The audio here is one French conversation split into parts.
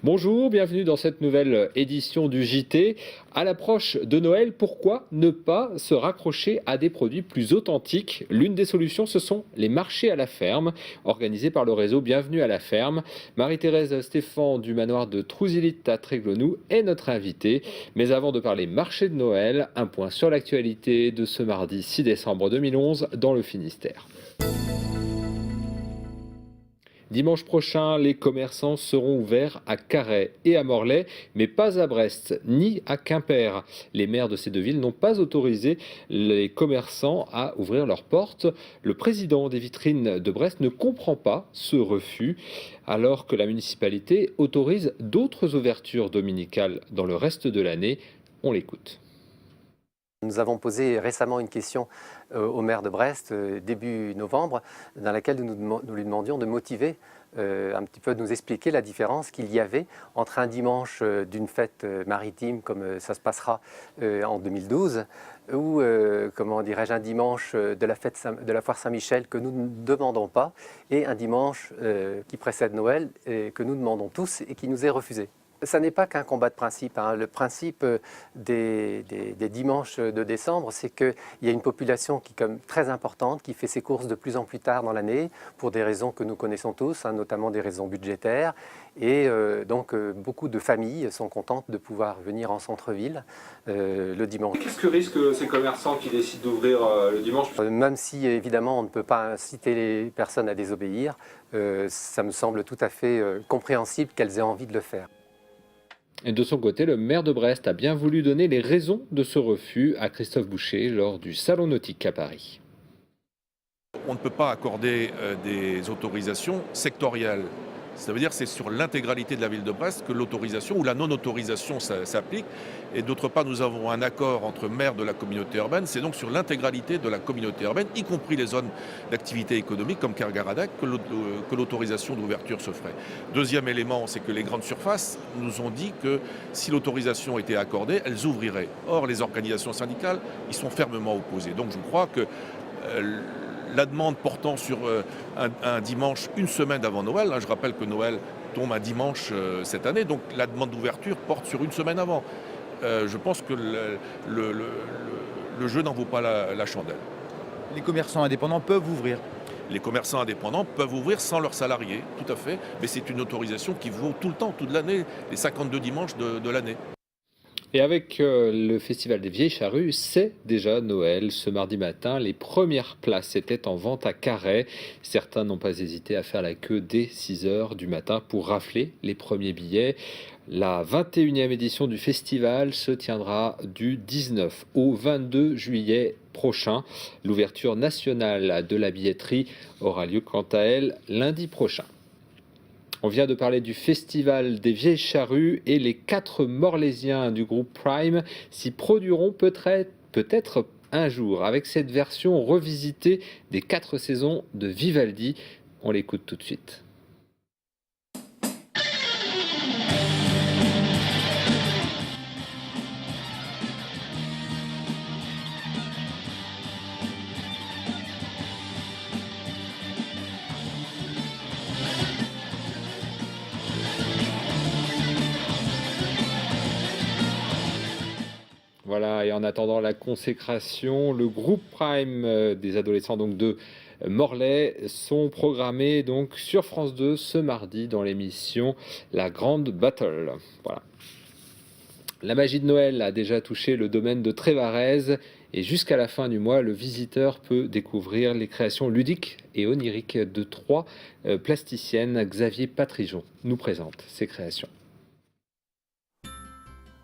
Bonjour, bienvenue dans cette nouvelle édition du JT. À l'approche de Noël, pourquoi ne pas se raccrocher à des produits plus authentiques? L'une des solutions, ce sont les marchés à la ferme, organisés par le réseau Bienvenue à la ferme. Marie-Thérèse Stéphan du manoir de Trousilite à Tréglenoux est notre invitée. Mais avant de parler marché de Noël, un point sur l'actualité de ce mardi 6 décembre 2011 dans le Finistère. Dimanche prochain, les commerçants seront ouverts à Carhaix et à Morlaix, mais pas à Brest ni à Quimper. Les maires de ces deux villes n'ont pas autorisé les commerçants à ouvrir leurs portes. Le président des vitrines de Brest ne comprend pas ce refus, alors que la municipalité autorise d'autres ouvertures dominicales dans le reste de l'année. On l'écoute. Nous avons posé récemment une question au maire de Brest, début novembre, dans laquelle nous lui demandions de motiver, un petit peu de nous expliquer la différence qu'il y avait entre un dimanche d'une fête maritime, comme ça se passera en 2012, ou, comment dirais-je, un dimanche de la foire Saint-Michel que nous ne demandons pas, et un dimanche qui précède Noël que nous demandons tous et qui nous est refusé. Ça n'est pas qu'un combat de principe. Le principe des dimanches de décembre, c'est qu'il y a une population qui est comme très importante, qui fait ses courses de plus en plus tard dans l'année, pour des raisons que nous connaissons tous, notamment des raisons budgétaires. Et donc, beaucoup de familles sont contentes de pouvoir venir en centre-ville le dimanche. Qu'est-ce que risquent ces commerçants qui décident d'ouvrir le dimanche? Même si, évidemment, on ne peut pas inciter les personnes à désobéir, ça me semble tout à fait compréhensible qu'elles aient envie de le faire. Et de son côté, le maire de Brest a bien voulu donner les raisons de ce refus à Christophe Boucher lors du Salon nautique à Paris. On ne peut pas accorder des autorisations sectorielles. Ça veut dire que c'est sur l'intégralité de la ville de Brest que l'autorisation ou la non-autorisation s'applique. Et d'autre part, nous avons un accord entre maires de la communauté urbaine. C'est donc sur l'intégralité de la communauté urbaine, y compris les zones d'activité économique comme Kerguelen, que l'autorisation d'ouverture se ferait. Deuxième élément, c'est que les grandes surfaces nous ont dit que si l'autorisation était accordée, elles ouvriraient. Or, les organisations syndicales y sont fermement opposées. Donc je crois que la demande portant sur un dimanche une semaine avant Noël, je rappelle que Noël tombe un dimanche cette année, donc la demande d'ouverture porte sur une semaine avant. Je pense que le jeu n'en vaut pas la chandelle. Les commerçants indépendants peuvent ouvrir. Les commerçants indépendants peuvent ouvrir sans leurs salariés, tout à fait, mais c'est une autorisation qui vaut tout le temps, toute l'année, les 52 dimanches de l'année. Et avec le Festival des Vieilles Charrues, c'est déjà Noël. Ce mardi matin, les premières places étaient en vente à Carhaix. Certains n'ont pas hésité à faire la queue dès 6 h du matin pour rafler les premiers billets. La 21e édition du festival se tiendra du 19 au 22 juillet prochain. L'ouverture nationale de la billetterie aura lieu quant à elle lundi prochain. On vient de parler du Festival des Vieilles Charrues et les 4 Morlaisiens du groupe Prime s'y produiront peut-être un jour avec cette version revisitée des 4 saisons de Vivaldi. On l'écoute tout de suite. Voilà, et en attendant la consécration, le groupe Prime des adolescents donc de Morlaix sont programmés donc sur France 2 ce mardi dans l'émission La Grande Battle. Voilà. La magie de Noël a déjà touché le domaine de Trévarez et jusqu'à la fin du mois, le visiteur peut découvrir les créations ludiques et oniriques de 3 plasticiennes. Xavier Patrijon nous présente ces créations.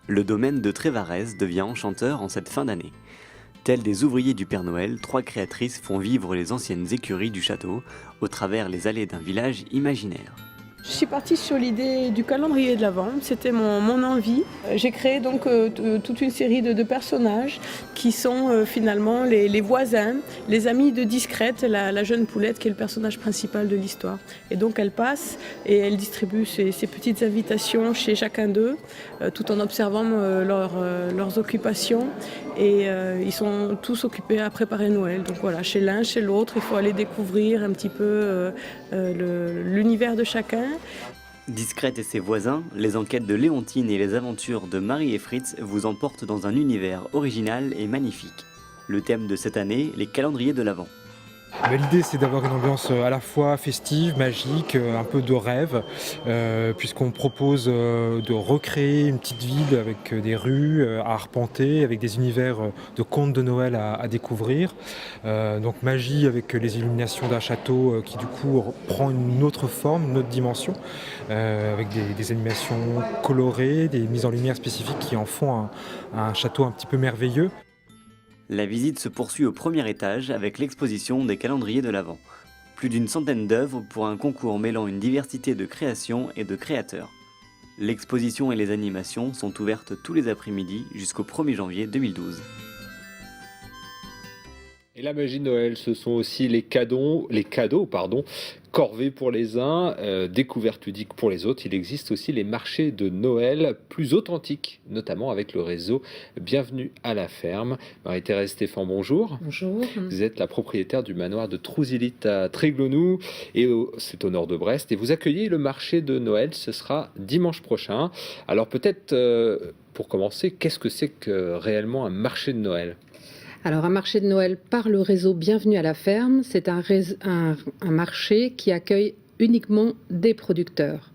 Le domaine de Trévarez devient enchanteur en cette fin d'année. Telles des ouvriers du Père Noël, 3 créatrices font vivre les anciennes écuries du château au travers les allées d'un village imaginaire. Je suis partie sur l'idée du calendrier de l'Avent, c'était mon envie. J'ai créé donc toute une série de personnages qui sont finalement les voisins, les amis de Discrète, la jeune poulette qui est le personnage principal de l'histoire. Et donc elle passe et elle distribue ces petites invitations chez chacun d'eux, tout en observant leurs occupations. Et ils sont tous occupés à préparer Noël. Donc voilà, chez l'un, chez l'autre, il faut aller découvrir un petit peu l'univers de chacun. Discrète et ses voisins, les enquêtes de Léontine et les aventures de Marie et Fritz vous emportent dans un univers original et magnifique. Le thème de cette année, les calendriers de l'Avent. L'idée, c'est d'avoir une ambiance à la fois festive, magique, un peu de rêve, puisqu'on propose de recréer une petite ville avec des rues à arpenter, avec des univers de contes de Noël à découvrir. Donc magie avec les illuminations d'un château qui du coup prend une autre forme, une autre dimension, avec des animations colorées, des mises en lumière spécifiques qui en font un château un petit peu merveilleux. La visite se poursuit au premier étage avec l'exposition des calendriers de l'Avent. Plus d'une centaine d'œuvres pour un concours mêlant une diversité de créations et de créateurs. L'exposition et les animations sont ouvertes tous les après-midi jusqu'au 1er janvier 2012. Et la magie de Noël, ce sont aussi les cadeaux, corvées pour les uns, découvertes ludiques pour les autres. Il existe aussi les marchés de Noël plus authentiques, notamment avec le réseau Bienvenue à la ferme. Marie-Thérèse Stéphan, bonjour. Bonjour. Vous êtes la propriétaire du manoir de Trousilite à Tréglaunoux, et c'est au nord de Brest. Et vous accueillez le marché de Noël, ce sera dimanche prochain. Alors peut-être, pour commencer, qu'est-ce que c'est que réellement un marché de Noël ? Alors, un marché de Noël par le réseau Bienvenue à la ferme, c'est un marché qui accueille uniquement des producteurs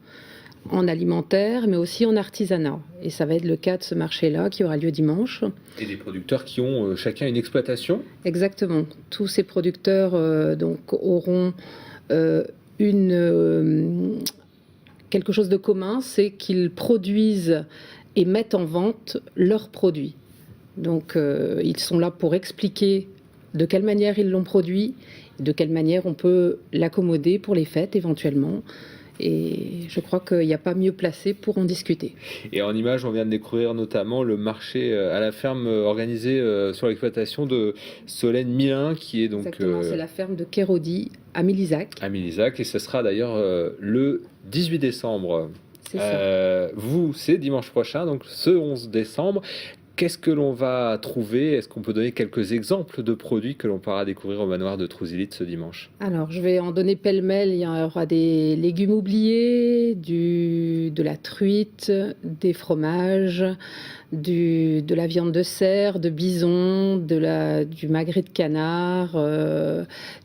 en alimentaire, mais aussi en artisanat. Et ça va être le cas de ce marché-là qui aura lieu dimanche. Et des producteurs qui ont chacun une exploitation ? Exactement. Tous ces producteurs donc auront quelque chose de commun, c'est qu'ils produisent et mettent en vente leurs produits. Donc ils sont là pour expliquer de quelle manière ils l'ont produit, de quelle manière on peut l'accommoder pour les fêtes éventuellement. Et je crois qu'il n'y a pas mieux placé pour en discuter. Et en image, on vient de découvrir notamment le marché à la ferme organisé sur l'exploitation de Solène Milin, qui est donc... Exactement, c'est la ferme de Kéraudy à Milizac. À Milizac, et ce sera d'ailleurs le 18 décembre. C'est ça. Vous, c'est dimanche prochain, donc ce 11 décembre. Qu'est-ce que l'on va trouver ? Est-ce qu'on peut donner quelques exemples de produits que l'on pourra découvrir au manoir de Trousilite ce dimanche ? Alors, je vais en donner pêle-mêle. Il y aura des légumes oubliés, de la truite, des fromages, de la viande de cerf, de bison, du magret de canard,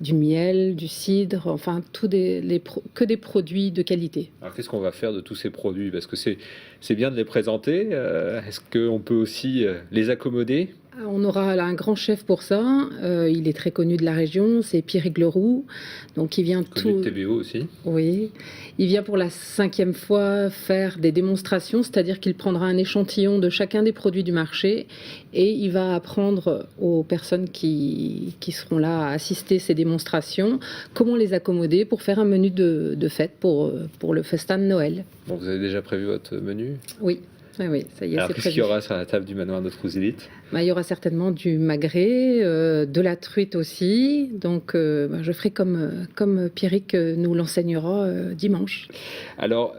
du miel, du cidre, enfin, que des produits de qualité. Alors, qu'est-ce qu'on va faire de tous ces produits ? Parce que c'est bien de les présenter. Est-ce qu'on peut aussi les accommoder ? On aura là un grand chef pour ça. Il est très connu de la région, c'est Pierrick Leroux. Donc il vient connu de TBO aussi. Oui, il vient pour la 5e fois faire des démonstrations, c'est-à-dire qu'il prendra un échantillon de chacun des produits du marché et il va apprendre aux personnes qui seront là à assister à ces démonstrations comment les accommoder pour faire un menu de fête pour le festin de Noël. Bon, vous avez déjà prévu votre menu ? Oui. Oui, ça y est. Alors, c'est qu'est-ce prévu. qu'il y aura sur la table du manoir de Trousilite ? Il y aura certainement du magret, de la truite aussi. Donc, je ferai comme Pierrick nous l'enseignera dimanche. Alors,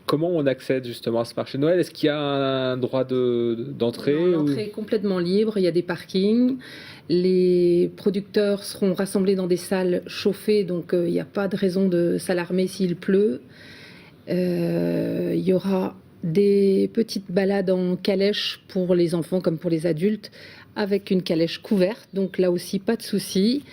comment on accède justement à ce marché de Noël ? Est-ce qu'il y a un droit d'entrée ? L'entrée est complètement libre, il y a des parkings. Les producteurs seront rassemblés dans des salles chauffées, donc il n'y a pas de raison de s'alarmer s'il pleut. Il y aura des petites balades en calèche pour les enfants comme pour les adultes, avec une calèche couverte, donc là aussi pas de souci.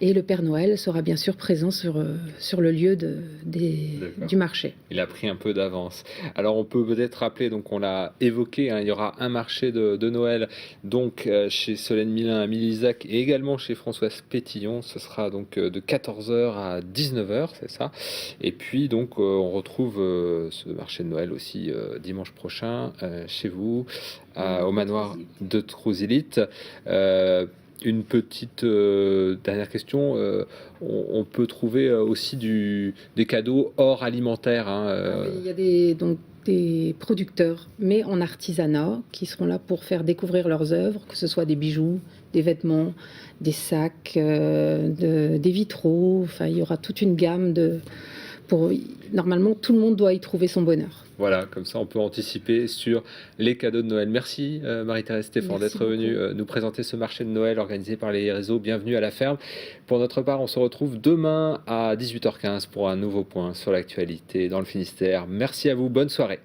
Et le Père Noël sera bien sûr présent sur le lieu du marché. Il a pris un peu d'avance. Alors on peut peut-être rappeler, donc on l'a évoqué, il y aura un marché de Noël donc chez Solène Milin à Milizac et également chez Françoise Pétillon. Ce sera donc de 14h à 19h, c'est ça. Et puis donc on retrouve ce marché de Noël aussi dimanche prochain chez vous, au manoir de Trousilite. Une petite dernière question, on peut trouver aussi des cadeaux hors alimentaire. Il y a des producteurs, mais en artisanat, qui seront là pour faire découvrir leurs œuvres, que ce soit des bijoux, des vêtements, des sacs, des vitraux. Enfin, il y aura toute une gamme normalement, tout le monde doit y trouver son bonheur. Voilà, comme ça on peut anticiper sur les cadeaux de Noël. Merci Marie-Thérèse Stéphan d'être venue nous présenter ce marché de Noël organisé par les réseaux Bienvenue à la ferme. Pour notre part, on se retrouve demain à 18h15 pour un nouveau point sur l'actualité dans le Finistère. Merci à vous, bonne soirée.